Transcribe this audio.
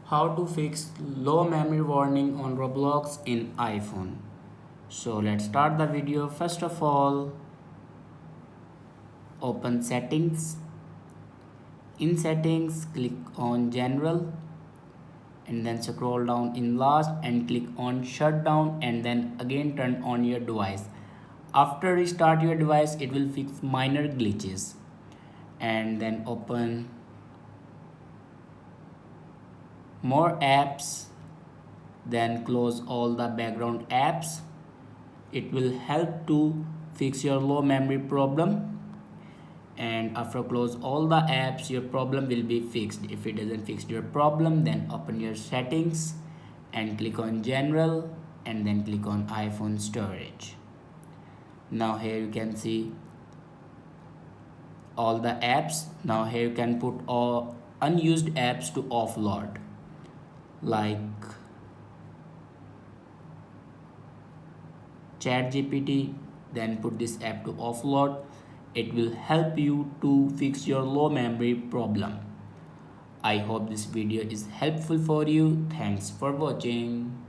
How to fix low memory warning on Roblox in iPhone. So let's start the video. First of all, open settings. In settings, click on general and then scroll down in last and click on shutdown and then again turn on your device. After restart your device, it will fix minor glitches. And then open more apps, then close all the background apps. It will help to fix your low memory problem, and after close all the apps your problem will be fixed. If it doesn't fix your problem, then open your settings and click on general and then click on iPhone storage. Now here you can see all the apps. Now here you can put all unused apps to offload, like ChatGPT. Then put this app to offload. It will help you to fix your low memory problem. I hope this video is helpful for you. Thanks for watching.